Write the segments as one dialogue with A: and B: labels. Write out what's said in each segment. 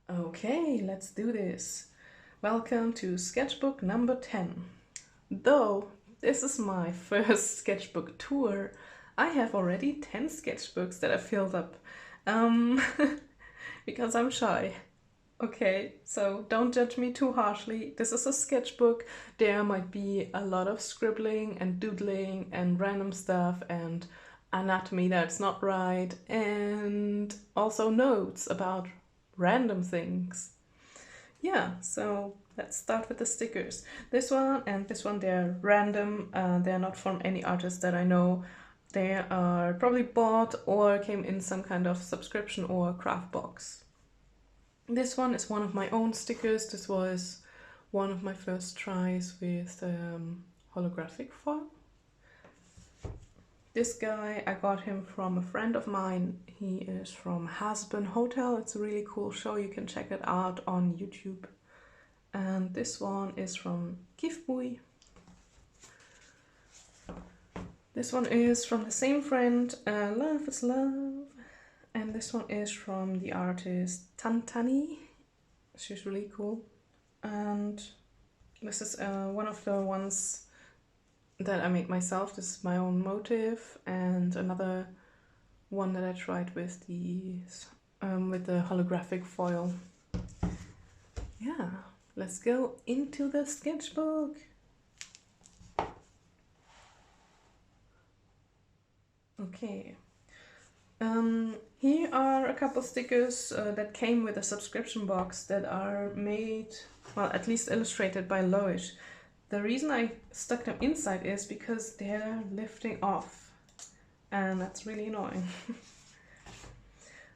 A: Okay, let's do this. Welcome to sketchbook number 10. Though this is my first sketchbook tour, I have already 10 sketchbooks that I filled up. Um, because I'm shy. Okay, so don't judge me too harshly. This is a sketchbook. There might be a lot of scribbling and doodling and random stuff and anatomy that's not right, and also notes about random things. Yeah, so let's start with the stickers. This one and this one, they're random. They're not from any artist that I know. They are probably bought or came in some kind of subscription or craft box. This one is one of my own stickers. This was one of my first tries with holographic foil. This guy, I got him from a friend of mine. He is from Hasbun Hotel. It's a really cool show. You can check it out on YouTube. And this one is from Sketchbook. This one is from the same friend, Love is Love. And this one is from the artist Tantani. She's really cool. And this is one of the ones that I made myself. This is my own motif, and another one that I tried with the holographic foil. Yeah, let's go into the sketchbook. Okay. Here are a couple stickers that came with a subscription box that are made, well, at least illustrated by Loish. The reason I stuck them inside is because they're lifting off, and that's really annoying.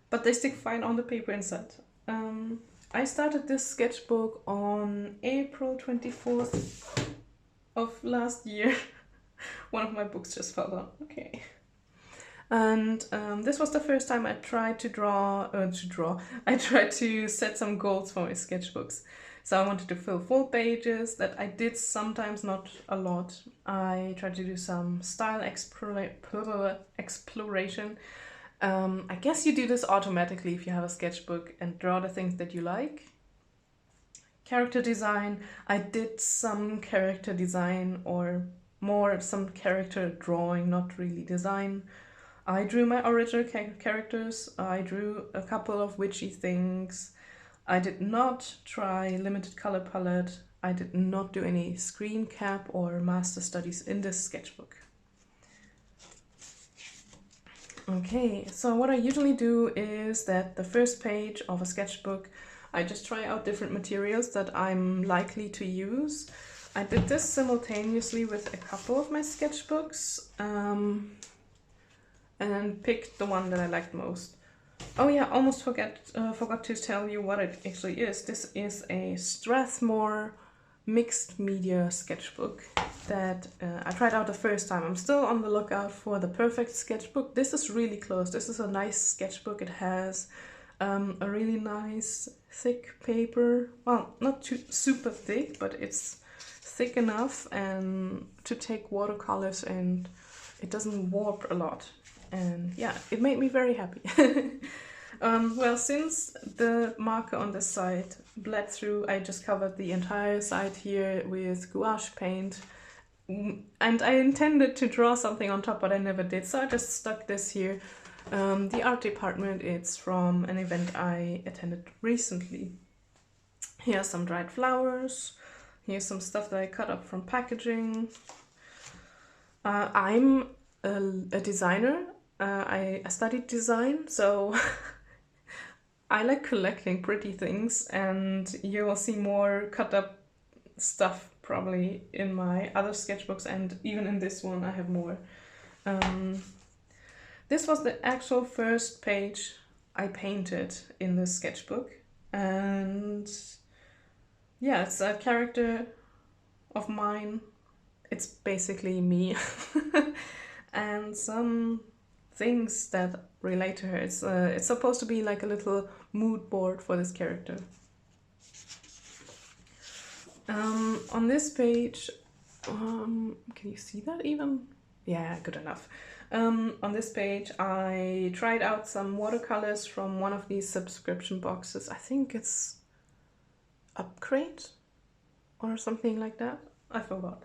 A: But they stick fine on the paper inside. I started this sketchbook on April 24th of last year. One of my books just fell down. Okay. And this was the first time I tried to draw. I tried to set some goals for my sketchbooks. So I wanted to fill full pages. That I did sometimes, not a lot. I tried to do some style exploration. I guess you do this automatically if you have a sketchbook and draw the things that you like. Character design. I did some character design, or more some character drawing, not really design. I drew my original characters. I drew a couple of witchy things. I did not try limited color palette. I did not do any screen cap or master studies in this sketchbook. Okay, so what I usually do is that the first page of a sketchbook, I just try out different materials that I'm likely to use. I did this simultaneously with a couple of my sketchbooks, and then picked the one that I liked most. Oh yeah, almost forgot to tell you what it actually is. This is a Strathmore mixed media sketchbook that I tried out the first time. I'm still on the lookout for the perfect sketchbook. This is really close. This is a nice sketchbook. It has a really nice thick paper. Well, not too super thick, but it's thick enough and to take watercolors, and it doesn't warp a lot. And yeah, it made me very happy. Well, since the marker on this side bled through, I just covered the entire side here with gouache paint. And I intended to draw something on top, but I never did, so I just stuck this here. The art department, it's from an event I attended recently. Here's some dried flowers. Here's some stuff that I cut up from packaging. I'm a designer. I studied design, so I like collecting pretty things, and you will see more cut up stuff probably in my other sketchbooks, and even in this one I have more. This was the actual first page I painted in this sketchbook, and yeah, it's a character of mine. It's basically me. And some things that relate to her. It's supposed to be like a little mood board for this character. On this page, can you see that even? Yeah, good enough. On this page I tried out some watercolors from one of these subscription boxes. I think it's Upgrade or something like that. I forgot.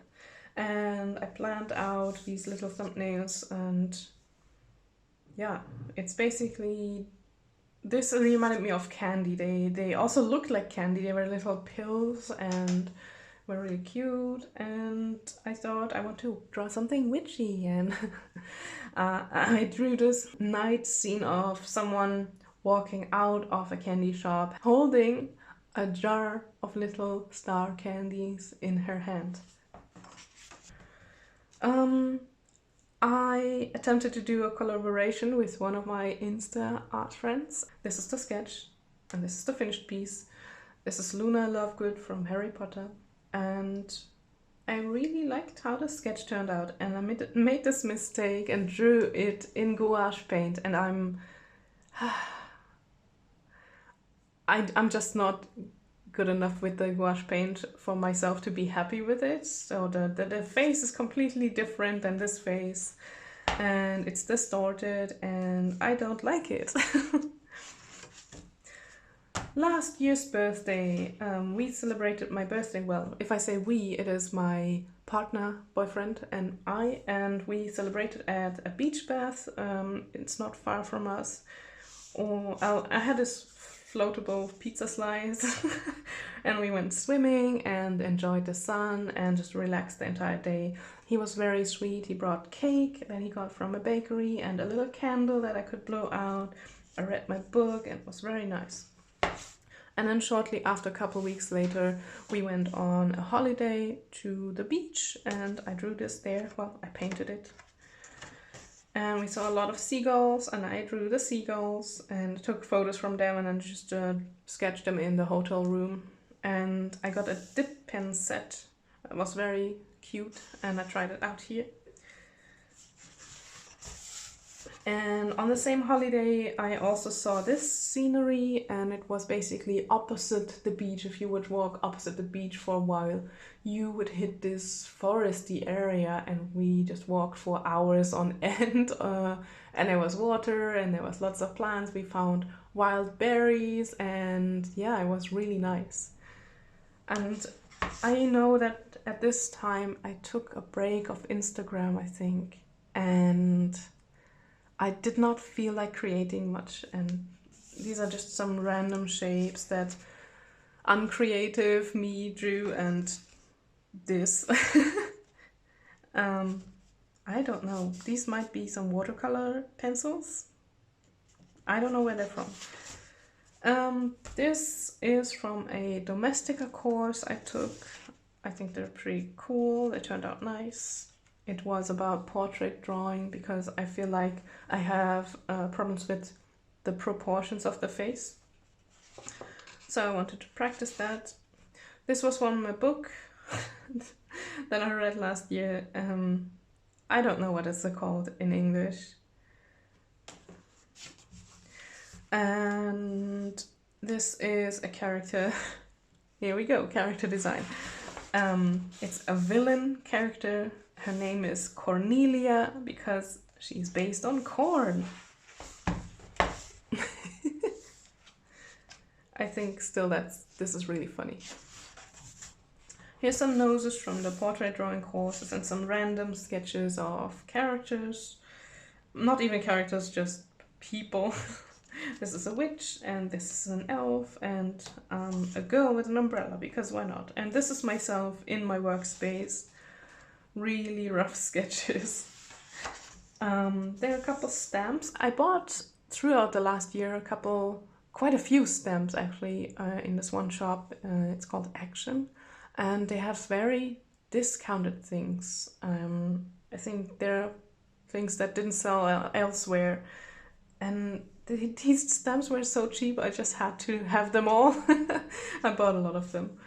A: And I planned out these little thumbnails, and yeah, it's basically, this reminded me of candy. They also looked like candy. They were little pills and were really cute, and I thought I want to draw something witchy, and I drew this night scene of someone walking out of a candy shop holding a jar of little star candies in her hand. I attempted to do a collaboration with one of my Insta art friends. This is the sketch, and this is the finished piece. This is Luna Lovegood from Harry Potter, and I really liked how the sketch turned out, and I made this mistake and drew it in gouache paint, and I'm just not good enough with the gouache paint for myself to be happy with it. So the face is completely different than this face, and it's distorted, and I don't like it. Last year's birthday, we celebrated my birthday. Well, if I say we, it is my partner, boyfriend, and I, and we celebrated at a beach bath. It's not far from us. I had this floatable pizza slice and we went swimming and enjoyed the sun and just relaxed the entire day. He was very sweet. He brought cake that he got from a bakery and a little candle that I could blow out. I read my book and it was very nice. And then shortly after, a couple weeks later, we went on a holiday to the beach, and I drew this there. Well, I painted it. And we saw a lot of seagulls, and I drew the seagulls and took photos from them, and then just sketched them in the hotel room. And I got a dip pen set. It was very cute, and I tried it out here. And on the same holiday, I also saw this scenery, and it was basically opposite the beach. If you would walk opposite the beach for a while, you would hit this foresty area, and we just walked for hours on end. And there was water, and there was lots of plants. We found wild berries, and yeah, it was really nice. And I know that at this time I took a break of Instagram, I think, and I did not feel like creating much, and these are just some random shapes that uncreative me drew, and this. I don't know, these might be some watercolor pencils. I don't know where they're from. This is from a Domestica course I took. I think they're pretty cool, they turned out nice. It was about portrait drawing because I feel like I have problems with the proportions of the face. So I wanted to practice that. This was from my book that I read last year. I don't know what it's called in English. And this is a character. Here we go, character design. It's a villain character. Her name is Cornelia because she's based on corn. I think still this is really funny. Here's some noses from the portrait drawing courses and some random sketches of characters. Not even characters, just people. This is a witch, and this is an elf, and a girl with an umbrella, because why not? And this is myself in my workspace. Really rough sketches. There are a couple stamps. I bought throughout the last year quite a few stamps actually in this one shop. It's called Action, and they have very discounted things. I think there are things that didn't sell elsewhere, and these stamps were so cheap I just had to have them all. I bought a lot of them.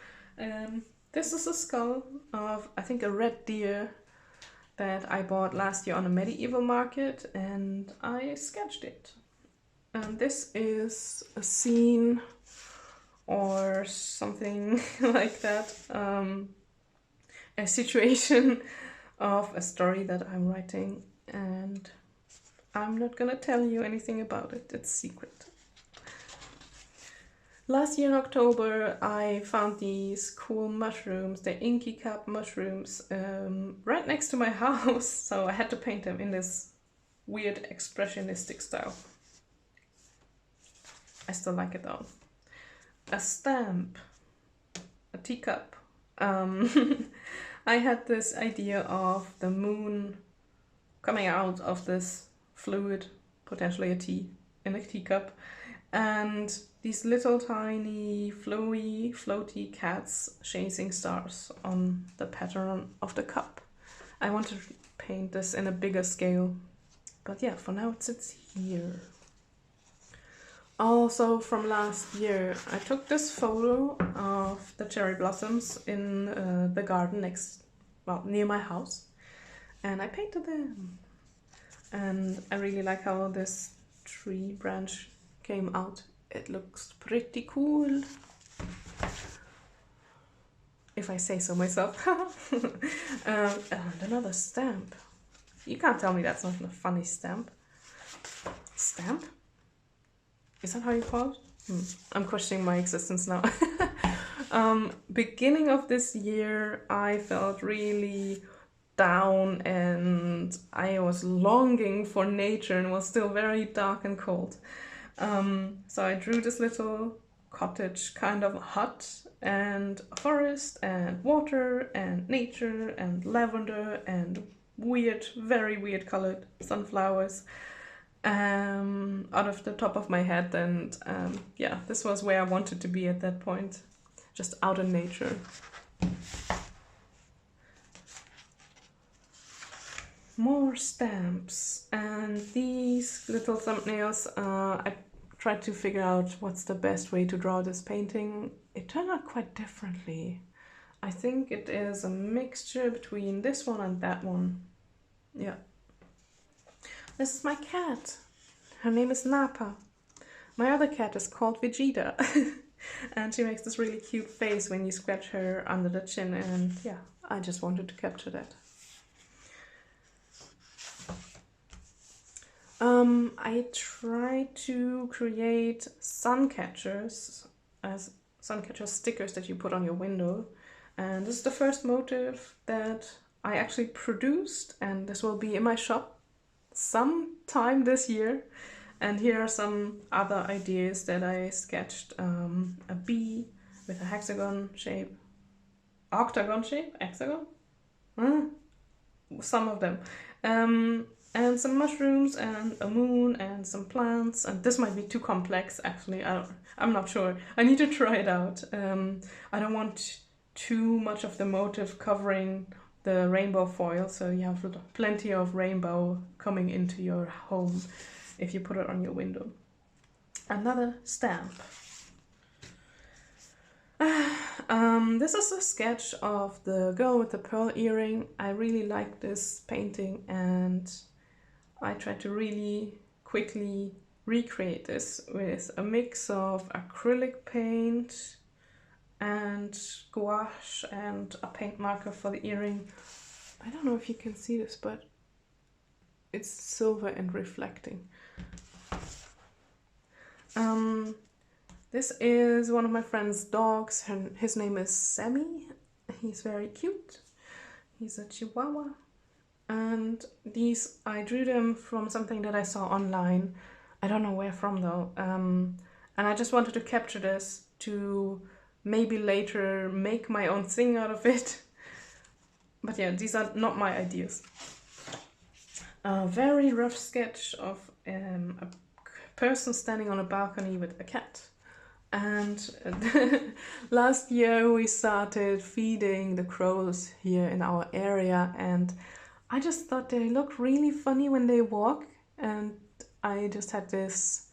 A: This is a skull of, I think, a red deer that I bought last year on a medieval market, and I sketched it. And this is a scene or something like that, a situation of a story that I'm writing, and I'm not gonna tell you anything about it, it's secret. Last year in October, I found these cool mushrooms, the inky cup mushrooms, right next to my house, so I had to paint them in this weird expressionistic style. I still like it though. A stamp, a teacup. I had this idea of the moon coming out of this fluid, potentially a tea, in a teacup, and these little tiny floaty cats chasing stars on the pattern of the cup. I want to paint this in a bigger scale, but yeah, for now it sits here. Also from last year, I took this photo of the cherry blossoms in the garden near my house, and I painted them. And I really like how this tree branch came out. It looks pretty cool, if I say so myself. And another stamp. You can't tell me that's not a funny stamp. Stamp? Is that how you call it? I'm questioning my existence now. Beginning of this year, I felt really down and I was longing for nature and was still very dark and cold. So I drew this little cottage kind of hut and a forest and water and nature and lavender and weird, very weird colored sunflowers out of the top of my head, and yeah, this was where I wanted to be at that point, just out in nature. More stamps, and these little thumbnails, I tried to figure out what's the best way to draw this painting. It turned out quite differently. I think it is a mixture between this one and that one. Yeah. This is my cat. Her name is Napa. My other cat is called Vegeta. And she makes this really cute face when you scratch her under the chin, and yeah, I just wanted to capture that. I tried to create sun catchers as sun catcher stickers that you put on your window, and this is the first motif that I actually produced, and this will be in my shop sometime this year. And here are some other ideas that I sketched. A bee with a hexagon shape, octagon shape, hexagon? Some of them. And some mushrooms and a moon and some plants, and this might be too complex actually, I'm not sure. I need to try it out. I don't want too much of the motif covering the rainbow foil, so you have plenty of rainbow coming into your home if you put it on your window. Another stamp. This is a sketch of the girl with the pearl earring. I really like this painting, and I tried to really quickly recreate this with a mix of acrylic paint and gouache and a paint marker for the earring. I don't know if you can see this, but it's silver and reflecting. This is one of my friend's dogs. His name is Sammy. He's very cute. He's a Chihuahua. And these, I drew them from something that I saw online. I don't know where from though. And I just wanted to capture this to maybe later make my own thing out of it. But yeah, these are not my ideas. A very rough sketch of a person standing on a balcony with a cat. And last year we started feeding the crows here in our area, and I just thought they look really funny when they walk, and I just had this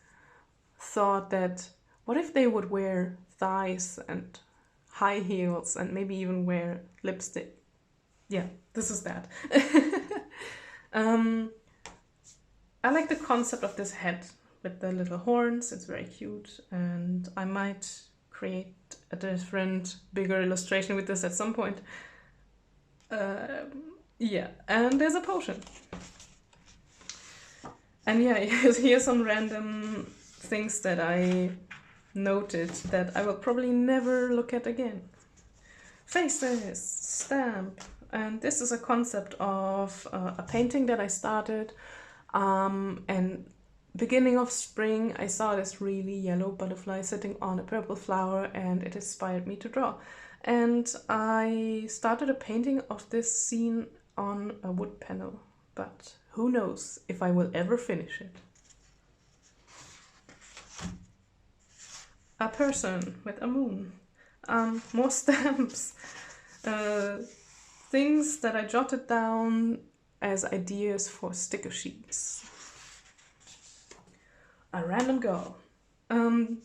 A: thought that what if they would wear thighs and high heels and maybe even wear lipstick. Yeah, this is that. I like the concept of this head with the little horns. It's very cute, and I might create a different, bigger illustration with this at some point. Yeah, and there's a potion. And yeah, here's some random things that I noted that I will probably never look at again. Faces, stamp, and this is a concept of a painting that I started, and beginning of spring I saw this really yellow butterfly sitting on a purple flower, and it inspired me to draw. And I started a painting of this scene on a wood panel, but who knows if I will ever finish it. A person with a moon. More stamps. Things that I jotted down as ideas for sticker sheets. A random girl.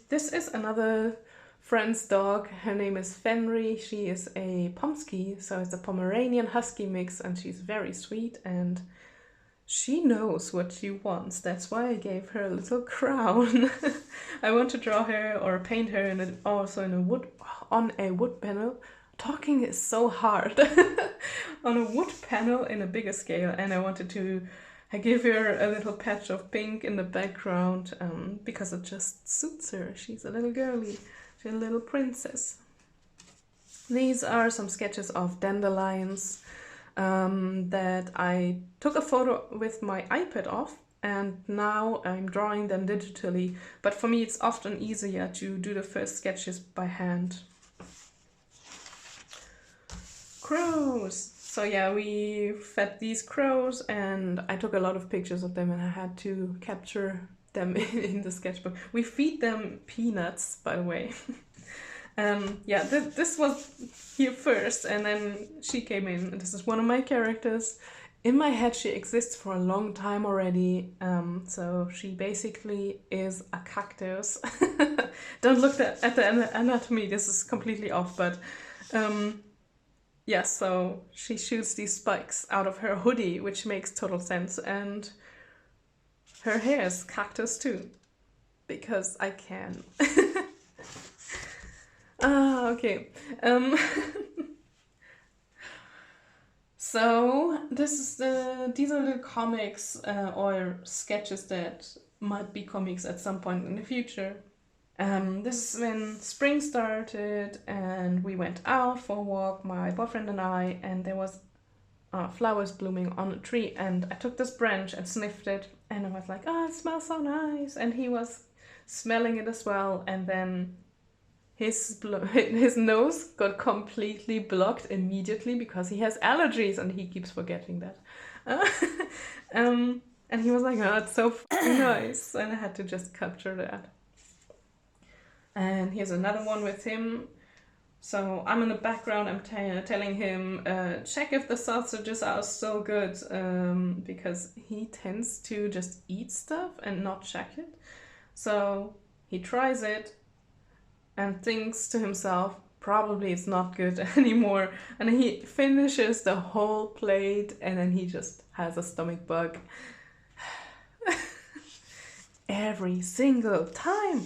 A: This is another friend's dog. Her name is Fenry. She is a Pomsky, so it's a Pomeranian Husky mix, and she's very sweet and she knows what she wants. That's why I gave her a little crown. I want to draw her or paint her on a wood panel. Talking is so hard. On a wood panel in a bigger scale, and I wanted to give her a little patch of pink in the background because it just suits her. She's a little girly. She's a little princess. These are some sketches of dandelions that I took a photo with my iPad of, and now I'm drawing them digitally, but for me it's often easier to do the first sketches by hand. Crows! So yeah, we fed these crows and I took a lot of pictures of them and I had to capture them in the sketchbook. We feed them peanuts, by the way. Yeah, this was here first, and then she came in. This is one of my characters. In my head, she exists for a long time already. So she basically is a cactus. Don't look at the anatomy. This is completely off, but yeah. So she shoots these spikes out of her hoodie, which makes total sense, and her hair is cactus too, because I can. Okay. So these are little comics or sketches that might be comics at some point in the future. This is when spring started and we went out for a walk, my boyfriend and I, and there was flowers blooming on a tree, and I took this branch and sniffed it, and I was like, oh, it smells so nice, and he was smelling it as well, and then his nose got completely blocked immediately because he has allergies and he keeps forgetting that. And he was like, oh, it's so nice, and I had to just capture that. And here's another one with him. So I'm in the background, I'm telling him, check if the sausages are still good, because he tends to just eat stuff and not check it. So he tries it and thinks to himself, probably it's not good anymore. And he finishes the whole plate and then he just has a stomach bug. Every single time.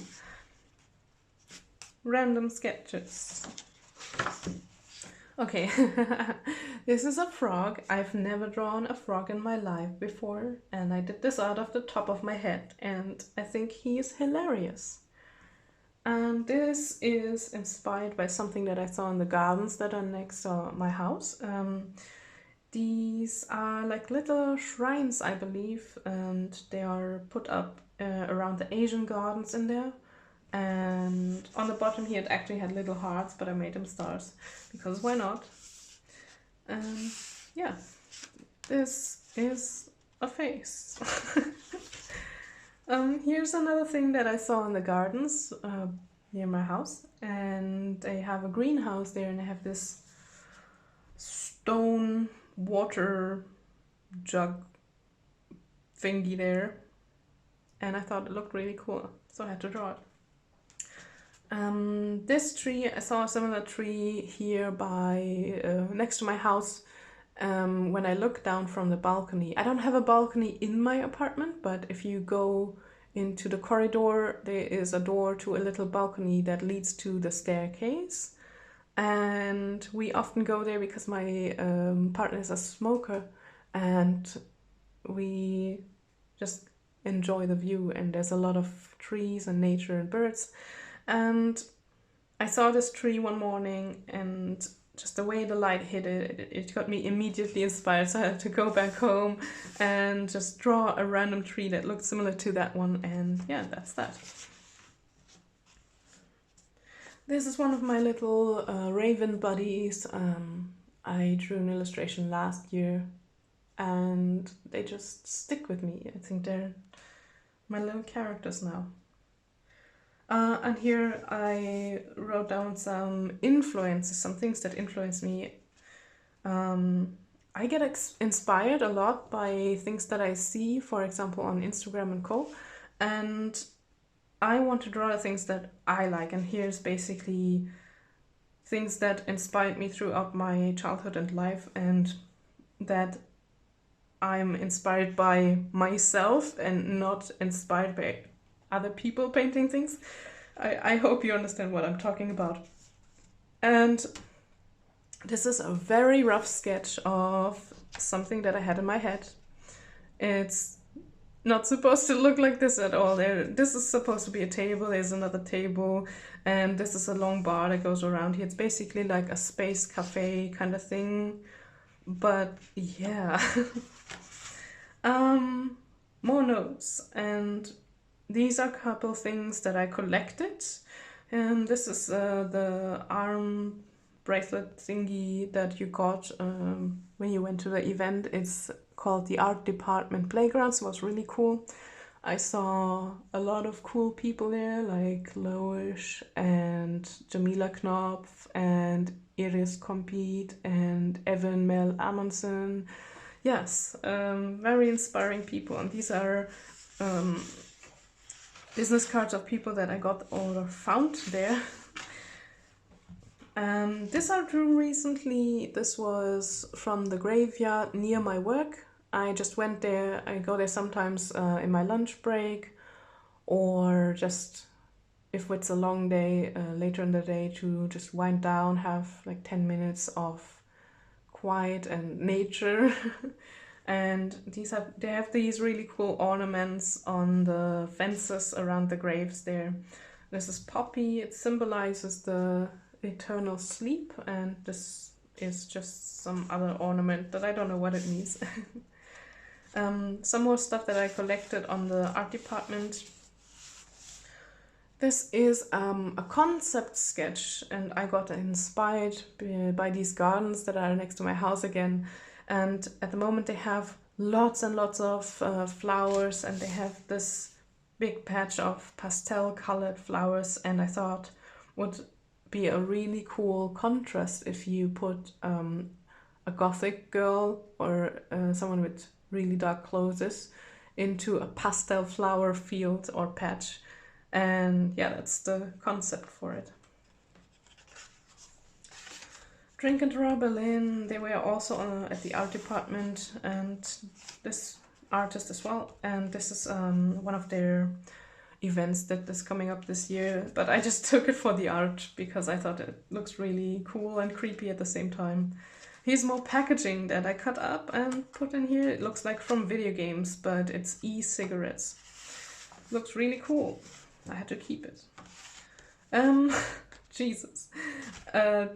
A: Random sketches. Okay, this is a frog. I've never drawn a frog in my life before, and I did this out of the top of my head, and I think he is hilarious. And this is inspired by something that I saw in the gardens that are next to my house. These are like little shrines, I believe, and they are put up around the Asian gardens in there. And on the bottom here it actually had little hearts, but I made them stars, because why not? Yeah, this is a face. Here's another thing that I saw in the gardens near my house, and they have a greenhouse there, and they have this stone water jug thingy there, and I thought it looked really cool, so I had to draw it. This tree, I saw a similar tree here by next to my house. When I look down from the balcony, I don't have a balcony in my apartment, but if you go into the corridor, there is a door to a little balcony that leads to the staircase, and we often go there because my partner is a smoker, and we just enjoy the view, and there's a lot of trees and nature and birds. And I saw this tree one morning, and just the way the light hit it, it got me immediately inspired. So I had to go back home and just draw a random tree that looked similar to that one, and yeah, that's that. This is one of my little raven buddies. I drew an illustration last year, and they just stick with me. I think they're my little characters now. And here I wrote down some influences, some things that influence me. I get inspired a lot by things that I see, for example, on Instagram and co. And I want to draw the things that I like. And here's basically things that inspired me throughout my childhood and life, and that I'm inspired by myself and not inspired by other people painting things. I hope you understand what I'm talking about. And this is a very rough sketch of something that I had in my head. It's not supposed to look like this at all. This is supposed to be a table, there's another table, and this is a long bar that goes around here. It's basically like a space cafe kind of thing. But yeah. More notes, and these are a couple things that I collected. And this is the arm bracelet thingy that you got when you went to the event. It's called the Art Department Playground, so it was really cool. I saw a lot of cool people there, like Gouache and Jamila Knopf and Iris Compete and Evan Mel Amundsen. Yes, very inspiring people. And these are business cards of people that I got or found there. This I drew recently. This was from the graveyard near my work. I just went there. I go there sometimes in my lunch break, or just if it's a long day, later in the day, to just wind down, have like 10 minutes of quiet and nature. And they have these really cool ornaments on the fences around the graves there. This is Poppy. It symbolizes the eternal sleep, and this is just some other ornament that I don't know what it means. Some more stuff that I collected on the art department. This is a concept sketch, and I got inspired by these gardens that are next to my house again. And at the moment they have lots and lots of flowers, and they have this big patch of pastel colored flowers, and I thought would be a really cool contrast if you put a gothic girl or someone with really dark clothes into a pastel flower field or patch. And yeah, that's the concept for it. Drink and Draw Berlin, they were also at the art department, and this artist as well. And this is one of their events that is coming up this year. But I just took it for the art because I thought it looks really cool and creepy at the same time. Here's more packaging that I cut up and put in here. It looks like from video games, but it's e-cigarettes. Looks really cool. I had to keep it. Jesus.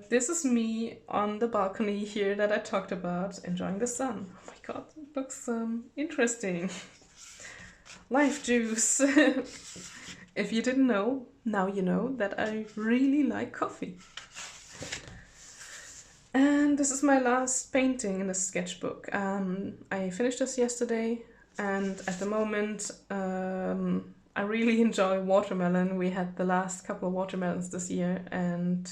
A: This is me on the balcony here that I talked about, enjoying the sun. Oh my god, it looks interesting. Life juice. If you didn't know, now you know that I really like coffee. And this is my last painting in the sketchbook. I finished this yesterday, and at the moment I really enjoy watermelon. We had the last couple of watermelons this year, and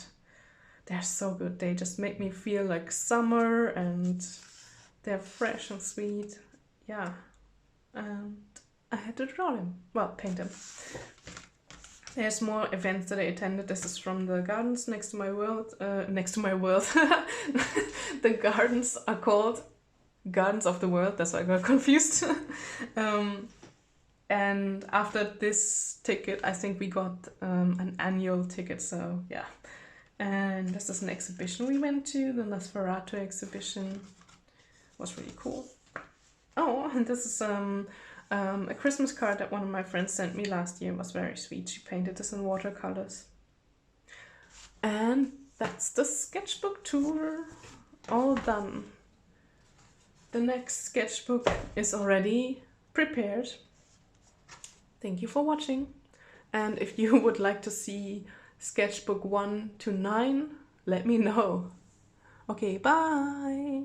A: they're so good. They just make me feel like summer, and they're fresh and sweet. Yeah, and I had to draw them. Well, paint them. There's more events that I attended. This is from the gardens next to my world. The gardens are called Gardens of the World. That's why I got confused. And after this ticket, I think we got an annual ticket. So yeah. And this is an exhibition we went to, the Nosferatu exhibition. It was really cool. Oh, and this is A Christmas card that one of my friends sent me last year was very sweet. She painted this in watercolors. And that's the sketchbook tour, all done. The next sketchbook is already prepared. Thank you for watching. And if you would like to see sketchbook 1 to 9, let me know. Okay, bye!